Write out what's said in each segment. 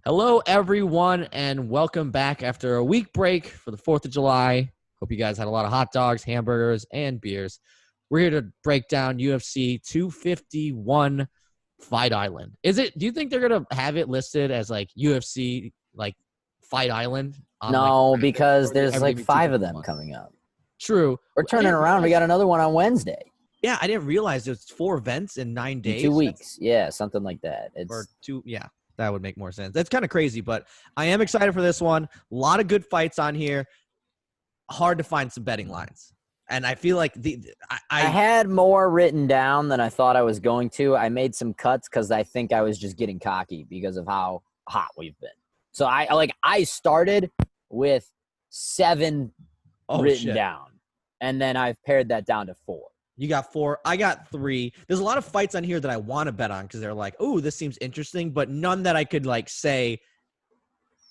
Hello, everyone, and welcome back after a week break for the 4th of July. Hope you guys had a lot of hot dogs, hamburgers, and beers. We're here to break down UFC 251 Fight Island. Do you think they're going to have it listed as like UFC, like Fight Island? On No, like, because or is there's like everything 5 of them 251? coming up. True. We're I turning didn't around. We realize- got another one on Wednesday Yeah, I didn't realize there's 4 events in 9 in days. 2 weeks. Yeah, something like that. Or 2, yeah. That would make more sense. That's kind of crazy, but I am excited for this one. A lot of good fights on here. Hard to find some betting lines. And I feel like I had more written down than I thought I was going to. I made some cuts because I think I was just getting cocky because of how hot we've been. So I started with 7 written down, and then I've pared that down to 4. You got 4. I got 3. There's a lot of fights on here that I want to bet on because they're like, oh, this seems interesting, but none that I could like say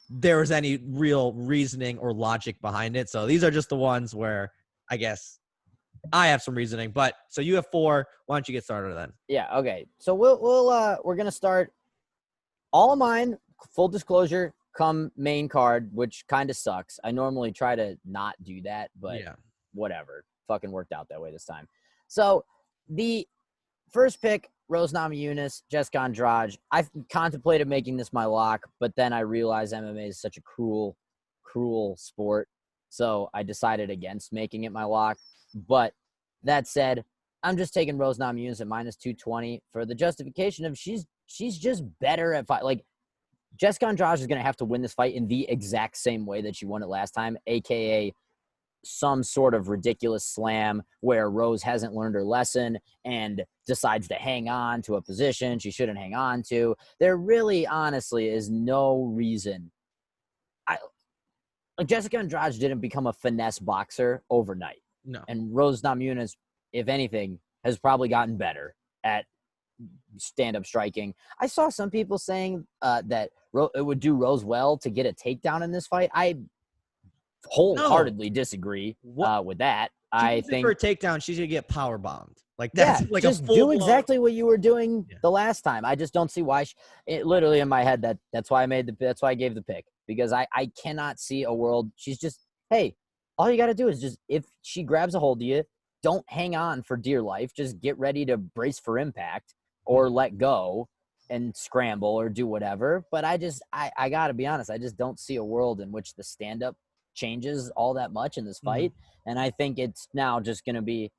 there was any real reasoning or logic behind it. So these are just the ones where I guess I have some reasoning. But so you have 4. Why don't you get started then? Yeah. Okay. So we're gonna start. All of mine, full disclosure, come main card, which kind of sucks. I normally try to not do that, but Yeah. whatever. Fucking worked out that way this time. So the first pick, Rose Namajunas, Jessica Andrade. I contemplated making this my lock, but then I realized MMA is such a cruel sport. So I decided against making it my lock. But that said, I'm just taking Rose Namajunas at minus 220 for the justification of she's just better at fight. Like, Jessica Andrade is going to have to win this fight in the exact same way that she won it last time, a.k.a. some sort of ridiculous slam where Rose hasn't learned her lesson and decides to hang on to a position she shouldn't hang on to. There really, honestly, is no reason. Jessica Andrade didn't become a finesse boxer overnight. No. And Rose Namajunas, if anything, has probably gotten better at stand-up striking. I saw some people saying that it would do Rose well to get a takedown in this fight. I wholeheartedly disagree with that. I think for a takedown, she's gonna get power bombed. Like that's like just a full do exactly what you were doing the last time. I just don't see why. It literally in my head that's why I gave the pick, because I cannot see a world. She's just, hey, all you got to do is just, if she grabs a hold of you, don't hang on for dear life. Just get ready to brace for impact or let go and scramble or do whatever. But I got to be honest, I just don't see a world in which the stand-up changes all that much in this fight. And I think it's now just going to be,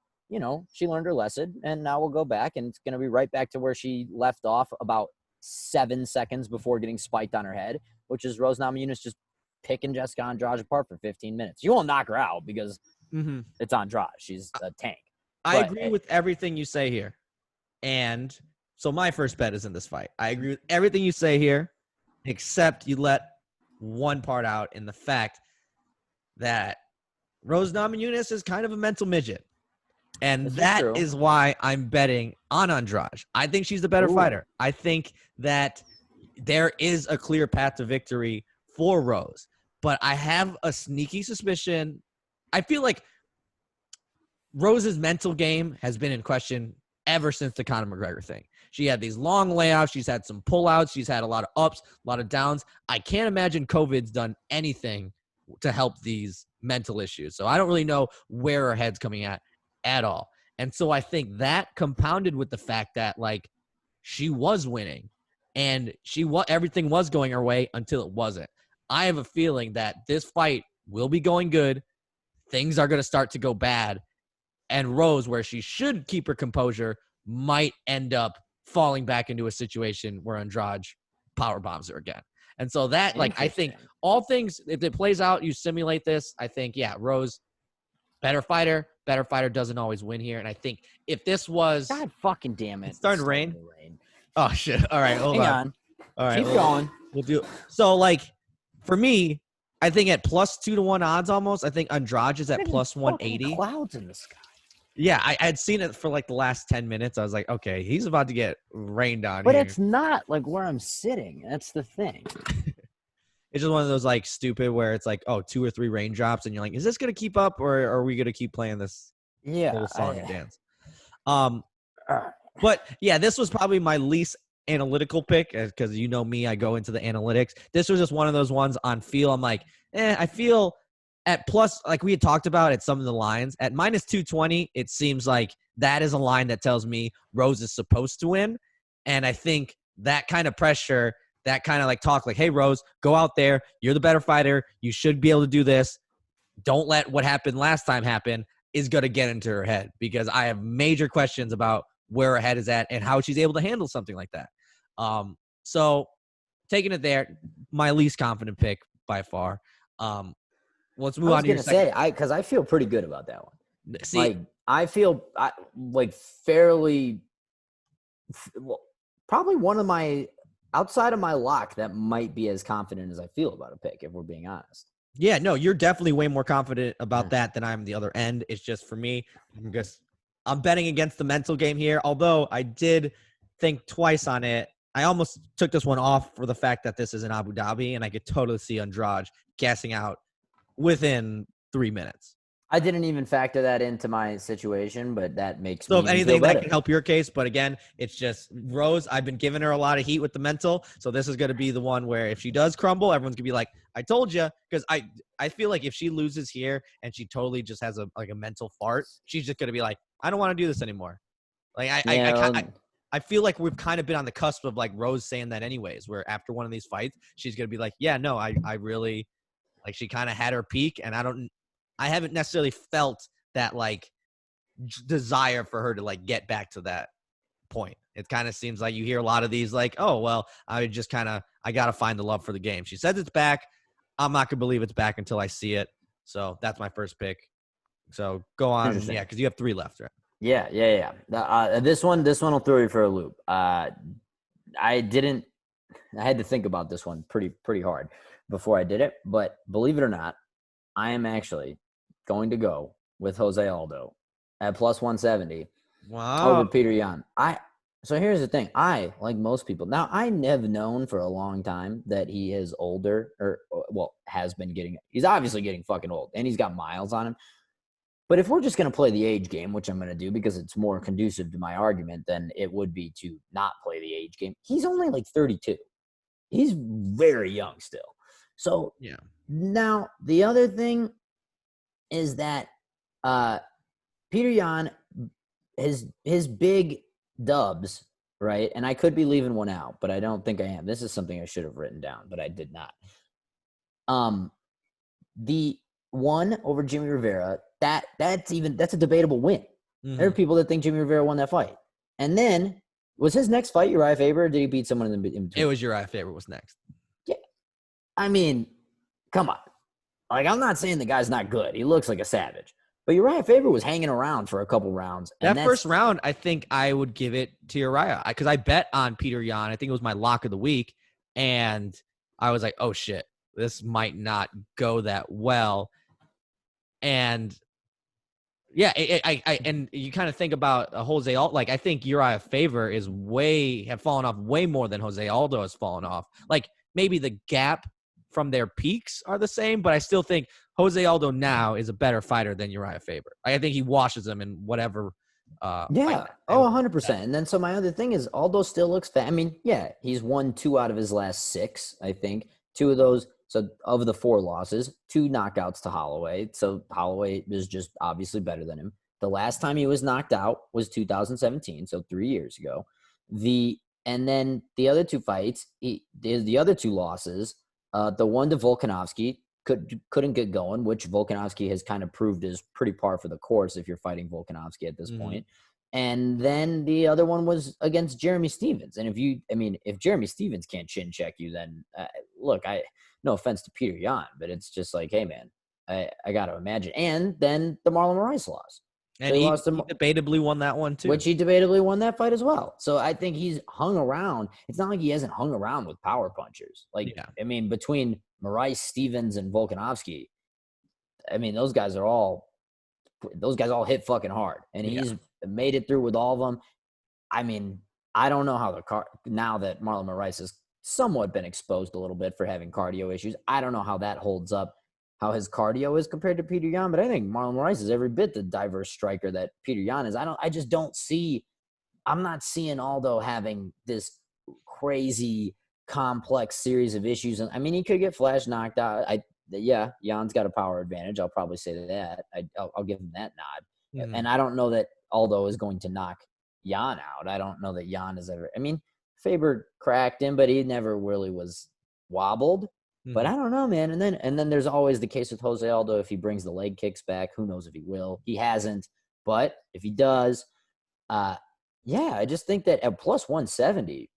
she learned her lesson, and now we'll go back, and it's going to be right back to where she left off about 7 seconds before getting spiked on her head, which is Rose Namajunas just picking Jessica Andrade apart for 15 minutes. You won't knock her out because it's Andrade. She's a tank. I agree with everything you say here. And so my first bet is in this fight. I agree with everything you say here, except you let one part out in the fact that Rose Namajunas is kind of a mental midget. And that is why I'm betting on Andrade. I think she's the better fighter. I think that there is a clear path to victory for Rose. But I have a sneaky suspicion. I feel like Rose's mental game has been in question ever since the Conor McGregor thing. She had these long layoffs. She's had some pullouts. She's had a lot of ups, a lot of downs. I can't imagine COVID's done anything to help these mental issues. So I don't really know where her head's coming at all. And so I think that compounded with the fact that, like, she was winning and everything was going her way until it wasn't. I have a feeling that this fight will be going good. Things are going to start to go bad. And Rose, where she should keep her composure, might end up falling back into a situation where Andrade power bombs her again. And so that, like, I think all things, if it plays out, you simulate this, I think, yeah, Rose, better fighter doesn't always win here. And I think if this was... God fucking damn it. It's starting to rain. Oh, shit. All right, hold on. All right. Keep going. We'll do it. So, like, for me, I think at plus 2-1 odds almost, I think Andrade is at plus 180. Clouds in the sky. Yeah, I had seen it for like the last 10 minutes. I was like, okay, he's about to get rained on. But it's not like where I'm sitting. That's the thing. It's just one of those like stupid where it's like, oh, 2 or 3 raindrops, and you're like, is this gonna keep up, or are we gonna keep playing this little song and dance? But yeah, this was probably my least analytical pick because you know me, I go into the analytics. This was just one of those ones on feel. I'm like, I feel at plus, like we had talked about at some of the lines, at minus 220, it seems like that is a line that tells me Rose is supposed to win. And I think that kind of pressure, that kind of like talk like, hey, Rose, go out there. You're the better fighter. You should be able to do this. Don't let what happened last time happen, is going to get into her head, because I have major questions about where her head is at and how she's able to handle something like that. So taking it there, my least confident pick by far. Let's move I on was to your gonna second. say because I feel pretty good about that one. See, Like I feel like fairly, well, probably one of my outside of my lock that might be as confident as I feel about a pick, if we're being honest. yeah, no, you're definitely way more confident Yeah. about that than I'm the other end. It's just for me, I'm betting against the mental game here. Although I did think twice on it. I almost took this one off for the fact that this is in Abu Dhabi, and I could totally see Andrade gassing out within 3 minutes. I didn't even factor that into my situation, but that makes So me if even feel anything, that better. can help your case. But again, it's just Rose. I've been giving her a lot of heat with the mental. So this is going to be the one where if she does crumble, everyone's going to be like, I told you. Because I feel like if she loses here and she totally just has a mental fart, she's just going to be like, I don't want to do this anymore. Like I feel like we've kind of been on the cusp of like Rose saying that anyways, where after one of these fights, she's going to be like, yeah, no, I really, like, she kind of had her peak, and I haven't necessarily felt that like desire for her to like get back to that point. It kind of seems like you hear a lot of these like, oh, well, I got to find the love for the game. She says it's back. I'm not going to believe it's back until I see it. So that's my first pick. So go on. Yeah, because you have 3 left, right? Yeah. This one will throw you for a loop. I had to think about this one pretty hard before I did it. But believe it or not, I am actually going to go with Jose Aldo at plus 170 over Peter Yan. So here's the thing. I, like most people, now I have known for a long time that he is older, he's obviously getting fucking old, and he's got miles on him. But if we're just going to play the age game, which I'm going to do because it's more conducive to my argument than it would be to not play the age game, he's only like 32. He's very young still. So yeah. Now the other thing is that Peter Yan, his big dubs, right? And I could be leaving one out, but I don't think I am. This is something I should have written down, but I did not. The one over Jimmy Rivera, that's a debatable win. Mm-hmm. There are people that think Jimmy Rivera won that fight. And then, was his next fight Uriah Faber, or did he beat someone in between? It was Uriah Faber was next. Yeah. I mean, come on. Like, I'm not saying the guy's not good. He looks like a savage. But Uriah Faber was hanging around for a couple rounds. And that first round, I think I would give it to Uriah because I bet on Peter Yan. I think it was my lock of the week. And I was like, oh, shit, this might not go that well. And yeah, and you kind of think about Jose Aldo. Like, I think Uriah Faber have fallen off way more than Jose Aldo has fallen off. Like, maybe the gap from their peaks are the same, but I still think Jose Aldo now is a better fighter than Uriah Faber. I think he washes them in whatever. 100%. And then so my other thing is Aldo still looks fat. I mean, yeah, he's won 2 out of his last 6, I think. 2 of those. So of the 4 losses, 2 knockouts to Holloway. So Holloway is just obviously better than him. The last time he was knocked out was 2017, so 3 years ago. And then the other 2 fights, the other 2 losses, the one to Volkanovski couldn't get going, which Volkanovski has kind of proved is pretty par for the course if you're fighting Volkanovski at this point. And then the other one was against Jeremy Stephens. And if Jeremy Stephens can't chin check you, then look, no offense to Peter Yan, but it's just like, hey man, I got to imagine. And then the Marlon Moraes loss. And so he debatably won that one too. Which he debatably won that fight as well. So I think he's hung around. It's not like he hasn't hung around with power punchers. Between Moraes, Stephens, and Volkanovski, those guys all hit fucking hard. And he's made it through with all of them. I don't know how now that Marlon Moraes has somewhat been exposed a little bit for having cardio issues, I don't know how that holds up, how his cardio is compared to Peter Yan, but I think Marlon Moraes is every bit the diverse striker that Peter Yan is. I'm not seeing Aldo having this crazy complex series of issues. And I mean, he could get flash knocked out. Jan's got a power advantage. I'll probably say that. I'll give him that nod. Mhm. And I don't know that Aldo is going to knock Jan out. I don't know that Jan is ever. I mean, Faber cracked him, but he never really was wobbled. But Mhm. I don't know, man. And then there's always the case with Jose Aldo. If he brings the leg kicks back, who knows if he will? He hasn't. But if he does, I just think that at plus 170,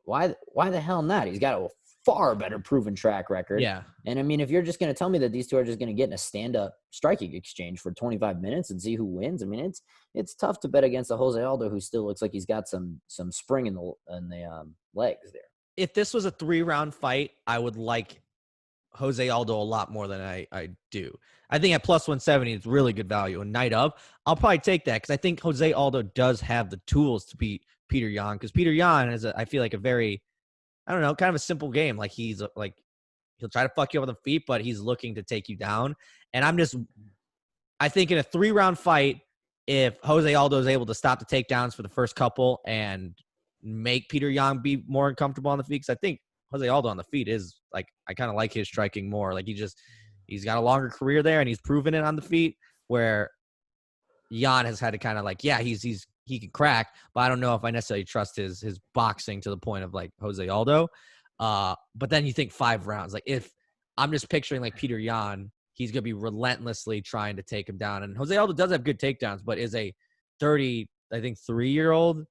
why the hell not? He's got a far better proven track record. Yeah. And I mean, if you're just going to tell me that these two are just going to get in a stand-up striking exchange for 25 minutes and see who wins, I mean, it's tough to bet against a Jose Aldo who still looks like he's got some spring in the legs there. If this was a 3-round fight, I would like Jose Aldo a lot more than I do. I think at plus 170, it's really good value. A night of, I'll probably take that because I think Jose Aldo does have the tools to beat Peter Yan, because Peter Yan is, I feel like, a very, I don't know, kind of a simple game. Like, he's like, he'll try to fuck you up on the feet, but he's looking to take you down. And I think in a 3-round fight, if Jose Aldo is able to stop the takedowns for the first couple and make Peter Yan be more uncomfortable on the feet, because I think Jose Aldo on the feet is like, I kind of like his striking more. Like, he's got a longer career there and he's proven it on the feet, where Yan has had to kind of like, yeah, he can crack, but I don't know if I necessarily trust his boxing to the point of like Jose Aldo. But then you think 5 rounds, like, if I'm just picturing like Peter Yan, he's going to be relentlessly trying to take him down. And Jose Aldo does have good takedowns, but is a 3-year-old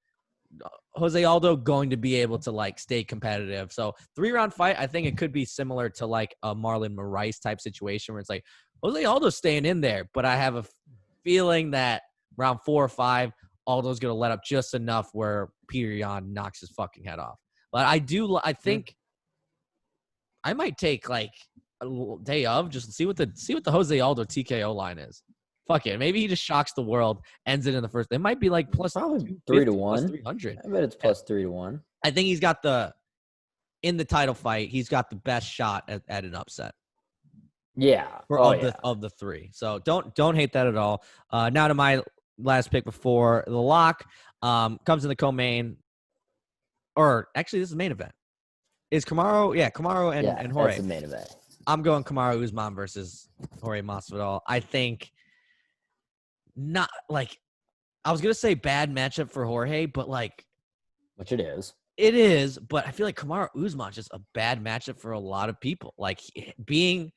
Jose Aldo going to be able to like stay competitive? So 3-round fight, I think it could be similar to like a Marlon Moraes type situation where it's like Jose Aldo's staying in there, but I have a feeling that round 4 or 5, Aldo's going to let up just enough where Peter Yan knocks his fucking head off. But I think I might take like a day of just see what the Jose Aldo TKO line is. Fuck it. Maybe he just shocks the world, ends it in the first. It might be like plus probably 3 to 1. Plus 300. I bet it's plus 3 to 1. I think he's got in the title fight, he's got the best shot at an upset. Yeah. Of the 3. So don't hate that at all. Now to my last pick before the lock, comes in the co-main, or actually this is the main event. Is Kamaru? Yeah, Kamaru and Jorge. That's the main event. I'm going Kamaru Usman versus Jorge Masvidal. I think not like, I was gonna say bad matchup for Jorge, but like, which it is. It is, but I feel like Kamaru Usman is just a bad matchup for a lot of people. Like, being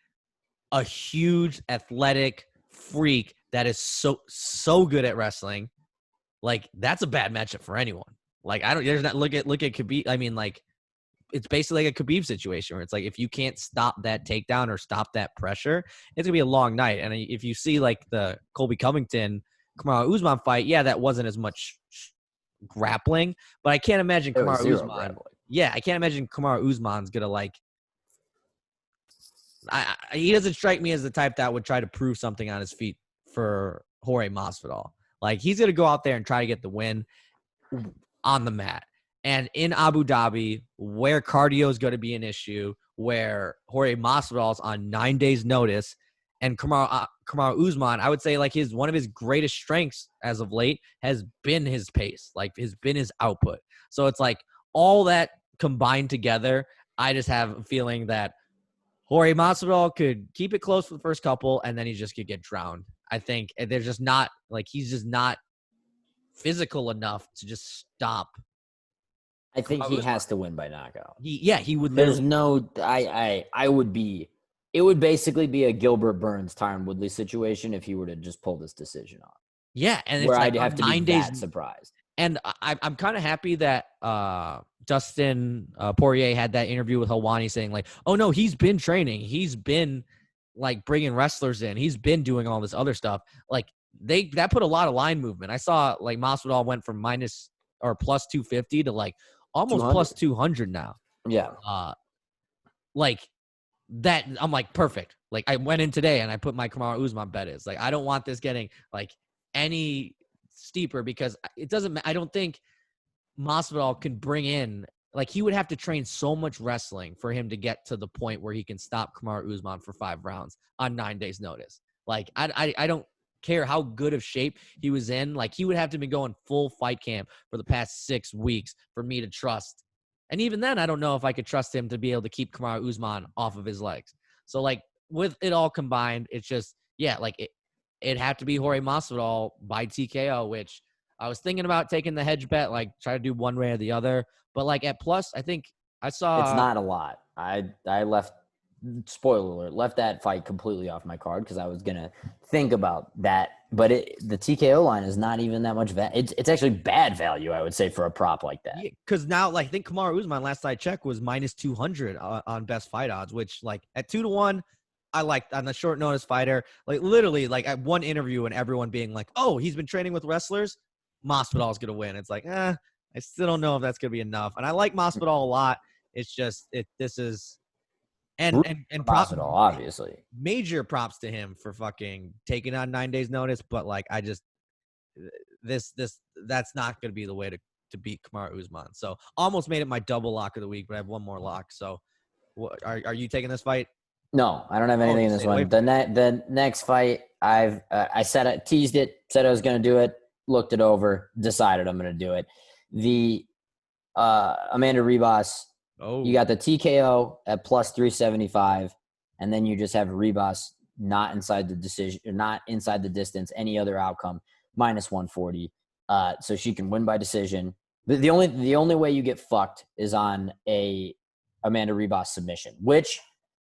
a huge athletic freak that is so good at wrestling, like, that's a bad matchup for anyone. Like, look at Khabib. I mean, like, it's basically like a Khabib situation where it's like, if you can't stop that takedown or stop that pressure, it's gonna be a long night. And if you see like the Colby Covington Kamaru Usman fight, yeah, that wasn't as much grappling, but I can't imagine Kamaru Usman. Grappling. Yeah, I can't imagine Kamaru Usman's gonna like. He doesn't strike me as the type that would try to prove something on his feet for Jorge Masvidal. Like, he's gonna go out there and try to get the win on the mat. And in Abu Dhabi, where cardio is going to be an issue, where Jorge Masvidal is on 9 days' notice, and Kamaru Usman, I would say like one of his greatest strengths as of late has been his pace, like has been his output. So it's like all that combined together, I just have a feeling that Jorge Masvidal could keep it close for the first couple, and then he just could get drowned. I think there's just not like, he's just not physical enough to just stop. I think he has to win by knockout. He would. There's no. I would be. It would basically be a Gilbert Burns, Tyron Woodley situation if he were to just pull this decision off. Yeah, and where it's I'd like have to be that surprised. And I'm kind of happy that Dustin Poirier had that interview with Helwani saying like, oh no, he's been training, he's been like bringing wrestlers in, he's been doing all this other stuff. Like, that put a lot of line movement. I saw like Masvidal went from minus or plus 250 to like almost 200. Plus 200 now. Yeah. Like that, I'm like, perfect. Like, I went in today and I put my Kamaru Usman bet is like, I don't want this getting like any steeper, because it doesn't, I don't think Masvidal can bring in, like, he would have to train so much wrestling for him to get to the point where he can stop Kamaru Usman for 5 rounds on 9 days notice. Like, I don't care how good of shape he was in. Like, he would have to be going full fight camp for the past 6 weeks for me to trust. And even then, I don't know if I could trust him to be able to keep Kamaru Usman off of his legs. So, like, with it all combined, it's just, yeah, like, it'd have to be Jorge Masvidal by TKO, which I was thinking about taking the hedge bet, like, try to do one way or the other. But, like, at plus, I think I saw. It's not a lot. I left, spoiler alert, left that fight completely off my card because I was going to think about that. But the TKO line is not even that much value. It's actually bad value, I would say, for a prop like that. Because now, like, I think Kamaru Usman, last I checked, was minus 200 on best fight odds, which, like, at 2-1, I like on the short notice fighter. Like, literally, like, at one interview and everyone being like, oh, he's been training with wrestlers, Masvidal's going to win. It's like, I still don't know if that's going to be enough. And I like Masvidal a lot. It's just, this is, and Masvidal, obviously. Major props to him for fucking taking on 9 days notice. But, like, I just, that's not going to be the way to beat Kamaru Usman. So almost made it my double lock of the week, but I have one more lock. So are you taking this fight? No, I don't have anything in this one. The next fight, I teased it, said I was going to do it, looked it over, decided I'm going to do it. The Amanda Ribas, you got the TKO at plus 375, and then you just have Ribas not inside the decision, or not inside the distance, any other outcome, minus 140. So she can win by decision. The only way you get fucked is on a Amanda Ribas submission, which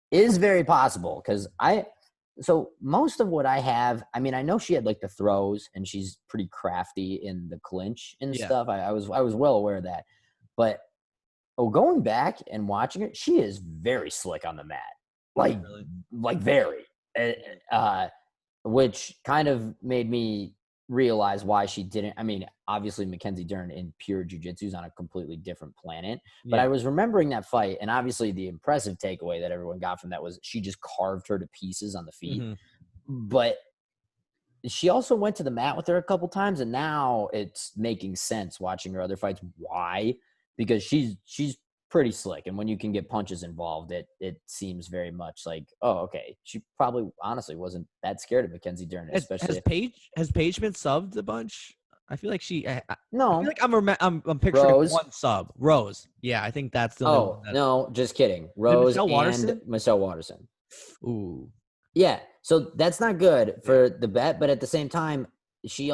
is very possible because so most of what I have, I mean, I know she had like the throws and she's pretty crafty in the clinch and stuff. I was well aware of that, but going back and watching it, she is very slick on the mat, like very, which kind of made me realize why she didn't. I mean, obviously Mackenzie Dern in pure jiu-jitsu is on a completely different planet, but I was remembering that fight, and obviously the impressive takeaway that everyone got from that was she just carved her to pieces on the feet. But she also went to the mat with her a couple times, and now it's making sense watching her other fights. Why? Because she's pretty slick, and when you can get punches involved, it seems very much like, oh, okay, she probably honestly wasn't that scared of Mackenzie Dern. Especially has Paige been subbed a bunch? I feel like no. I feel like I'm picturing Rose. One sub. Rose. Yeah, I think that's the one. No, just kidding. Rose and Michelle Watterson. Ooh. Yeah, so that's not good for the bet, but at the same time, she's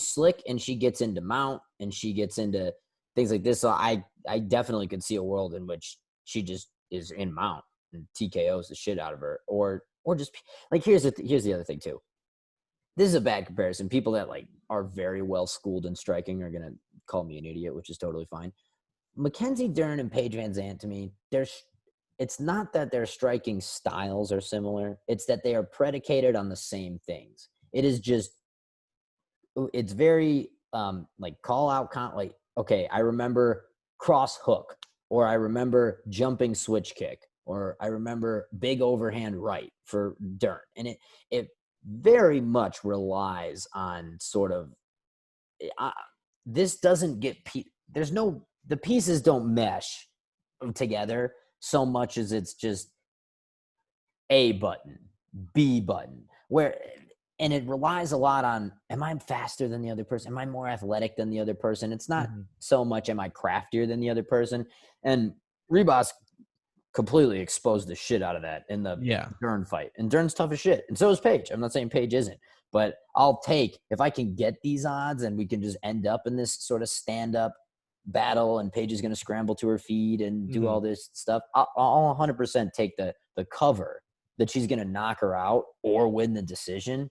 slick and she gets into mount and she gets into things like this. So I definitely could see a world in which she just is in mount and TKOs the shit out of her, or just like here's the other thing too. This is a bad comparison. People that like are very well schooled in striking are gonna call me an idiot, which is totally fine. Mackenzie Dern and Paige Van Zandt, to me, it's not that their striking styles are similar. It's that they are predicated on the same things. It is just, it's very like call out like, okay, I remember cross hook, or I remember jumping switch kick, or I remember big overhand right for Dern. And it very much relies on sort of, this doesn't get, the pieces don't mesh together so much as it's just A button, B button, and it relies a lot on, am I faster than the other person? Am I more athletic than the other person? It's not so much, am I craftier than the other person? And Ribas completely exposed the shit out of that in the Dern fight. And Dern's tough as shit. And so is Paige. I'm not saying Paige isn't, but I'll take, if I can get these odds and we can just end up in this sort of stand-up battle and Paige is going to scramble to her feet and do all this stuff, I'll 100% take the cover that she's going to knock her out or win the decision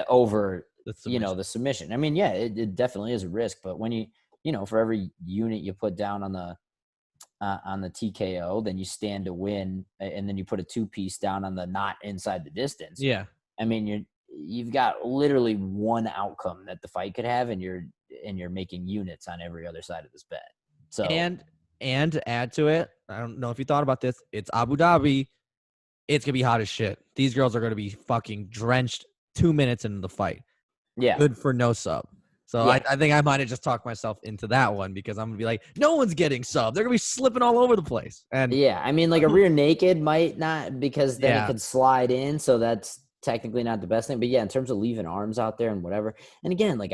over the submission. I mean, it definitely is a risk, but when you for every unit you put down on the TKO, then you stand to win, and then you put a 2-piece down on the not inside the distance. Yeah, I mean, you've got literally one outcome that the fight could have, and you're making units on every other side of this bet. So and to add to it, I don't know if you thought about this, it's Abu Dhabi. It's gonna be hot as shit. These girls are gonna be fucking drenched 2 minutes into the fight. Yeah, good for no sub. So I think I might have just talked myself into that one, because I'm going to be like, no one's getting sub. They're going to be slipping all over the place. And I mean, like a rear naked might not, because then it could slide in. So that's technically not the best thing. But yeah, in terms of leaving arms out there and whatever. And again, like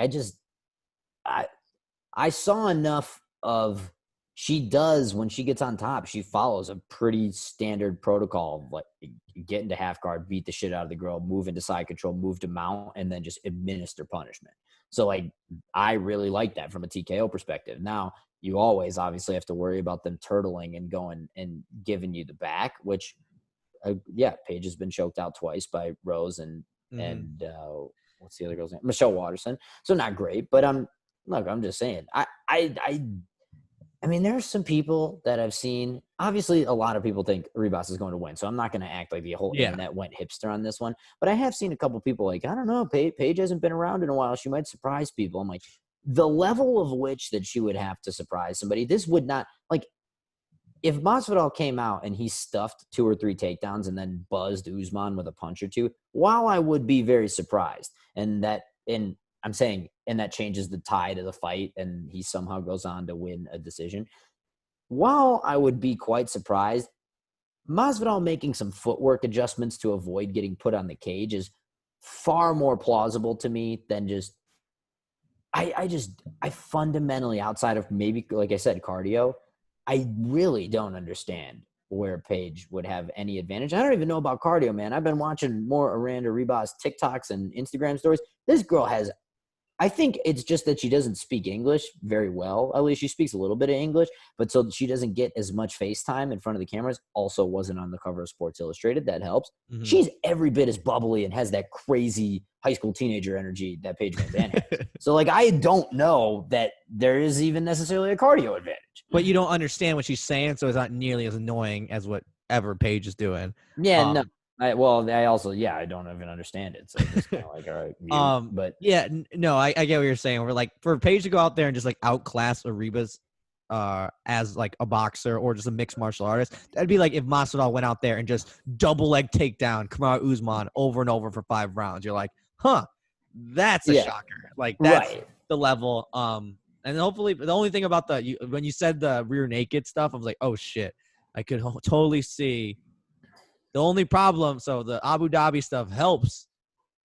I saw enough of she does when she gets on top, she follows a pretty standard protocol of like get into half guard, beat the shit out of the girl, move into side control, move to mount, and then just administer punishment. So like I really like that from a TKO perspective. Now you always obviously have to worry about them turtling and going and giving you the back, which yeah, Paige has been choked out twice by Rose and what's the other girl's name? Michelle Watterson. So not great, but look, I'm just saying. I mean, there are some people that I've seen. Obviously, a lot of people think Ribas is going to win, so I'm not going to act like the whole internet went hipster on this one. But I have seen a couple people like, I don't know, Paige hasn't been around in a while. She might surprise people. I'm like, the level of which that she would have to surprise somebody. This would not like if Masvidal came out and he stuffed 2 or 3 takedowns and then buzzed Usman with a punch or two. While I would be very surprised, and I'm saying, and that changes the tide of the fight and he somehow goes on to win a decision. While I would be quite surprised, Masvidal making some footwork adjustments to avoid getting put on the cage is far more plausible to me than just I fundamentally, outside of maybe, like I said, cardio, I really don't understand where Paige would have any advantage. I don't even know about cardio, man. I've been watching more Aranda Ribas TikToks and Instagram stories. This girl has, I think it's just that she doesn't speak English very well. At least she speaks a little bit of English, but so she doesn't get as much FaceTime in front of the cameras. Also wasn't on the cover of Sports Illustrated. That helps. Mm-hmm. She's every bit as bubbly and has that crazy high school teenager energy that Paige Van Zandt has. So, like, I don't know that there is even necessarily a cardio advantage. But you don't understand what she's saying, so it's not nearly as annoying as whatever Paige is doing. Yeah, no. I don't even understand it. So it's just kind of like, all right. But yeah, no, I get what you're saying. We're like, for Paige to go out there and just like outclass Arribas as like a boxer or just a mixed martial artist, that'd be like if Masvidal went out there and just double leg takedown Kamaru Usman over and over for 5 rounds. You're like, huh, that's a shocker. Like that's the level. And hopefully, the only thing about when you said the rear naked stuff, I was like, oh shit, I could totally see. The only problem, so the Abu Dhabi stuff helps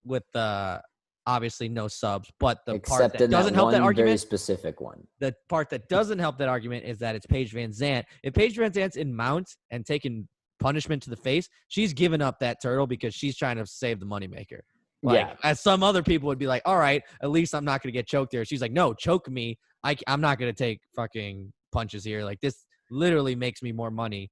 with the obviously no subs, but the part that doesn't help that argument, very specific one. The part that doesn't help that argument is that it's Paige Van Zandt. If Paige Van Zandt's in mount and taking punishment to the face, she's giving up that turtle because she's trying to save the moneymaker. Like, as some other people would be like, all right, at least I'm not going to get choked there. She's like, no, choke me. I'm not going to take fucking punches here. Like, this literally makes me more money.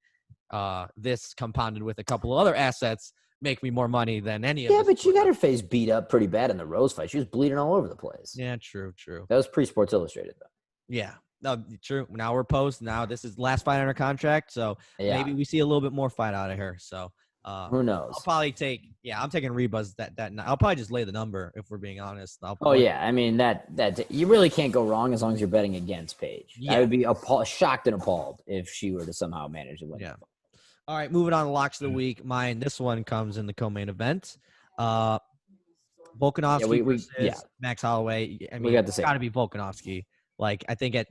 This compounded with a couple of other assets make me more money than any of this. Yeah, but she got her face beat up pretty bad in the Rose fight. She was bleeding all over the place. Yeah, true. That was pre-Sports Illustrated, though. Yeah. No, true. Now we're post. Now this is last fight on her contract, so maybe we see a little bit more fight out of her. So who knows? I'll probably I'm taking Ribas that I'll probably just lay the number if we're being honest. I mean that you really can't go wrong as long as you're betting against Paige. I would be shocked and appalled if she were to somehow manage to win. Yeah. All right, moving on to locks of the week. This one comes in the co-main event. Volkanovski versus Max Holloway. I mean, it's got to be Volkanovski. Like, I think at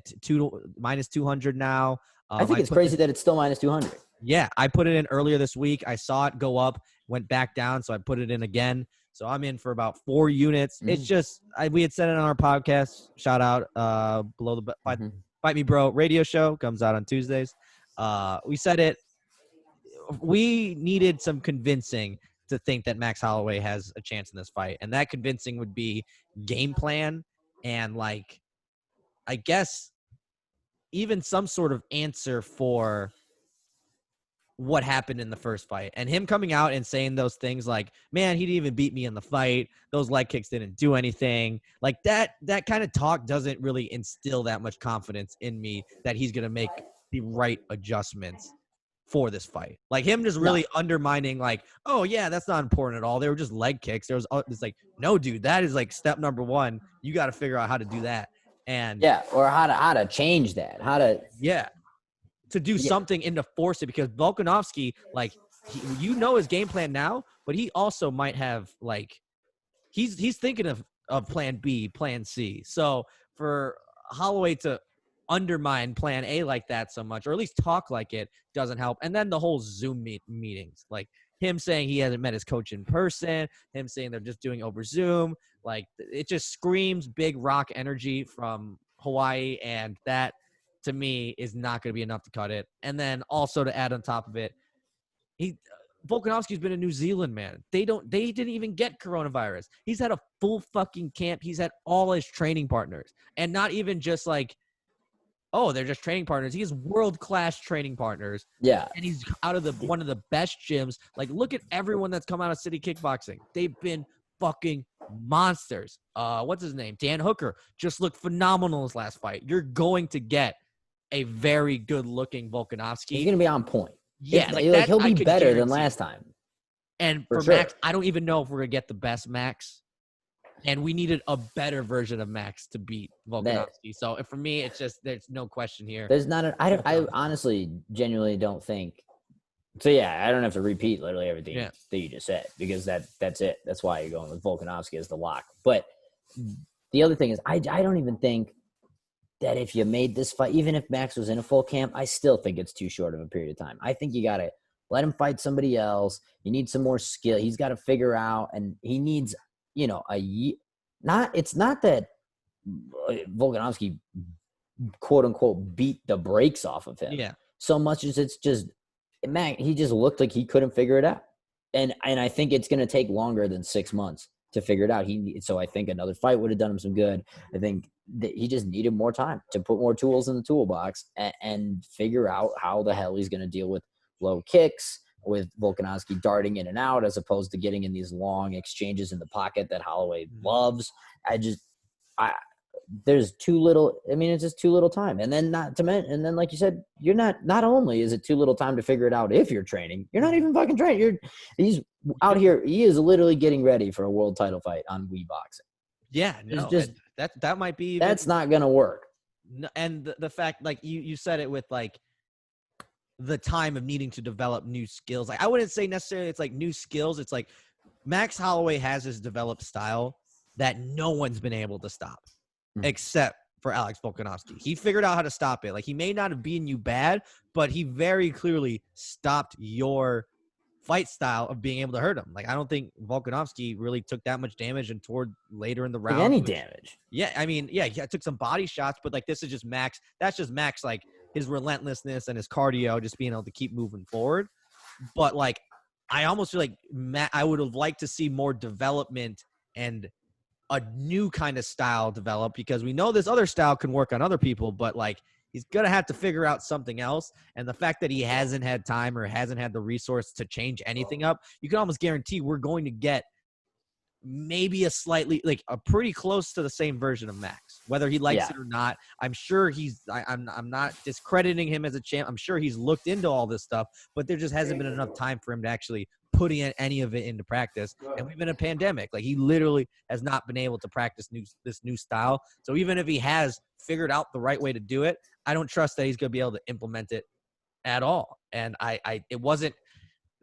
minus 200 now. I think it's crazy that it's still minus 200. Yeah, I put it in earlier this week. I saw it go up, went back down, so I put it in again. So I'm in for about 4 units. It's just we had said it on our podcast. Shout out below the Fight Me Bro radio show, comes out on Tuesdays. We said it. We needed some convincing to think that Max Holloway has a chance in this fight, and that convincing would be game plan and, like, I guess even some sort of answer for what happened in the first fight. And him coming out and saying those things like, man, he didn't even beat me in the fight. Those leg kicks didn't do anything. Like, that kind of talk doesn't really instill that much confidence in me that he's going to make the right adjustments for this fight. Like, him just really undermining, like, oh yeah, that's not important at all. They were just leg kicks. It's like, no, dude, that is like step number 1. You got to figure out how to do that. And or how to change that, to do something and to force it, because Volkanovski, like, his game plan now, but he also might have, like, he's thinking of plan B, plan C. So for Holloway to undermine plan A like that so much, or at least talk like it, doesn't help. And then the whole Zoom meetings, like, him saying he hasn't met his coach in person, him saying they're just doing over Zoom. Like, it just screams big rock energy from Hawaii, and that, to me, is not going to be enough to cut it. And then also to add on top of it, Volkanovski's been in New Zealand, man. They didn't even get coronavirus. He's had a full fucking camp. He's had all his training partners, and not even just like, oh, they're just training partners. He has world-class training partners. Yeah. And he's out of one of the best gyms. Like, look at everyone that's come out of City Kickboxing. They've been fucking monsters. What's his name? Dan Hooker just looked phenomenal in his last fight. You're going to get a very good-looking Volkanovski. He's going to be on point. Yeah. He'll be better than last time. And for sure. Max, I don't even know if we're going to get the best Max. And we needed a better version of Max to beat Volkanovski. So for me, it's just, there's no question here. There's not I honestly, genuinely don't think. So, yeah, I don't have to repeat literally everything that you just said, because that's it. That's why you're going with Volkanovski as the lock. But the other thing is, I don't even think that if you made this fight, even if Max was in a full camp, I still think it's too short of a period of time. I think you got to let him fight somebody else. You need some more skill. He's got to figure out, and he needs – it's not that Volkanovski, quote unquote, beat the brakes off of him. Yeah. So much as it's just, man, he just looked like he couldn't figure it out. And I think it's going to take longer than 6 months to figure it out. So I think another fight would have done him some good. I think that he just needed more time to put more tools in the toolbox and figure out how the hell he's going to deal with low kicks, with Volkanovski darting in and out, as opposed to getting in these long exchanges in the pocket that Holloway loves. There's too little. I mean, it's just too little time. And then and then like you said, you're not only is it too little time to figure it out if you're training, you're not even fucking training. He's out here. He is literally getting ready for a world title fight on Wii Boxing. Yeah, no, that might be. That's not gonna work. And the fact, like you said it with like the time of needing to develop new skills. Like, I wouldn't say necessarily it's like new skills. It's like Max Holloway has his developed style that no one's been able to stop except for Alex Volkanovski. He figured out how to stop it. Like, he may not have beaten you bad, but he very clearly stopped your fight style of being able to hurt him. Like, I don't think Volkanovski really took that much damage and toward later in the round. Any damage. Yeah, I mean, yeah, he took some body shots, but like, this is just Max. That's just Max, like, his relentlessness and his cardio, just being able to keep moving forward. But like, I almost feel like I would have liked to see more development and a new kind of style develop, because we know this other style can work on other people, but like, he's going to have to figure out something else. And the fact that he hasn't had time or hasn't had the resource to change anything up, you can almost guarantee we're going to get maybe a pretty close to the same version of Max, whether he likes it or not. I'm sure I'm not discrediting him as a champ. I'm sure he's looked into all this stuff, but there just hasn't been enough time for him to actually put any of it into practice. And we've been in a pandemic. Like, he literally has not been able to practice this new style. So even if he has figured out the right way to do it, I don't trust that he's going to be able to implement it at all. And it wasn't,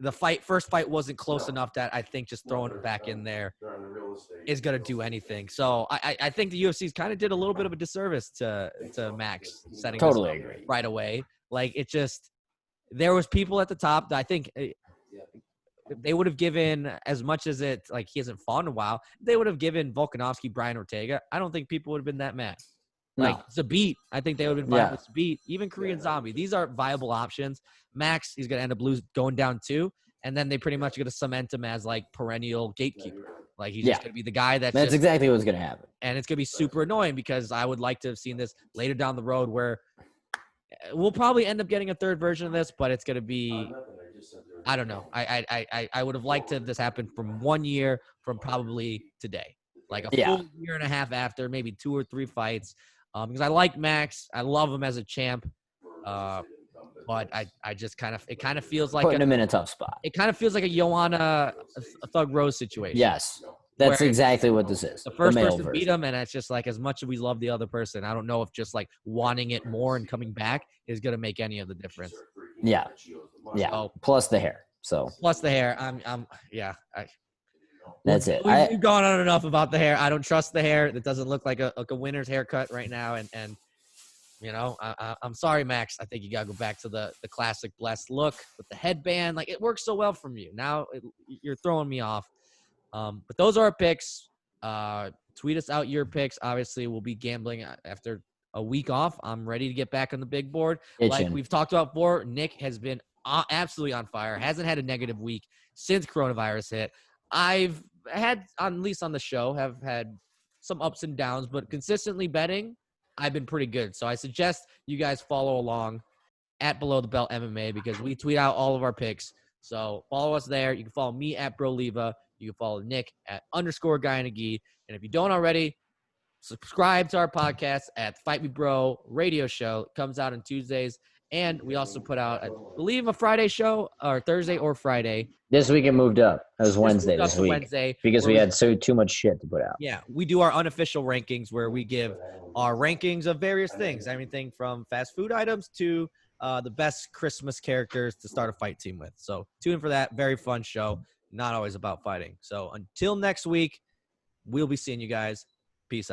the first fight wasn't close enough that I think just throwing it back in there is going to do anything. So I think the UFC's kind of did a little bit of a disservice to Max setting this up right away. Like, it just, there was people at the top that I think they would have given, as much as it, like, he hasn't fought in a while, they would have given Volkanovski Brian Ortega. I don't think people would have been that mad. Like, Zabit, I think they would have been fine with Zabit. Even Korean Zombie. These are viable options. Max, he's going to end up going down 2, and then they pretty much going to cement him as, like, perennial gatekeeper. Like, he's just going to be the guy that's exactly what's going to happen. And it's going to be super annoying, because I would like to have seen this later down the road, where we'll probably end up getting a third version of this, but it's going to be, I don't know. I would have liked to have this happen from 1 year from probably today. Like, a full year and a half after, maybe 2 or 3 fights. Because I like Max. I love him as a champ. But I just it kind of feels like putting him in a tough spot. It kind of feels like a Joanna Thug Rose situation. Yes. That's exactly what this is. The first person beat him, and it's just like, as much as we love the other person, I don't know if just like wanting it more and coming back is going to make any of the difference. Yeah. Yeah. So, plus the hair. Plus the hair. That's it. We've gone on enough about the hair. I don't trust the hair. It doesn't look like a winner's haircut right now. And I'm sorry, Max. I think you gotta go back to the classic blessed look with the headband. Like, it works so well from you. Now you're throwing me off. But those are our picks. Tweet us out your picks. Obviously, we'll be gambling after a week off. I'm ready to get back on the big board. Like we've talked about before, Nick has been absolutely on fire. Hasn't had a negative week since coronavirus hit. I've had, at least on the show, have had some ups and downs, but consistently betting, I've been pretty good. So I suggest you guys follow along at Below the Belt MMA because we tweet out all of our picks. So follow us there. You can follow me at BroLeva. You can follow Nick at _Guy in a Gi. And if you don't already, subscribe to our podcast at Fight Me Bro radio show. It comes out on Tuesdays. And we also put out, I believe, a Friday show, or Thursday or Friday. This week it moved up. It was Wednesday this week. Wednesday, because we had too much shit to put out. Yeah, we do our unofficial rankings where we give our rankings of various things. Everything from fast food items to the best Christmas characters to start a fight team with. So tune in for that. Very fun show. Not always about fighting. So until next week, we'll be seeing you guys. Peace out.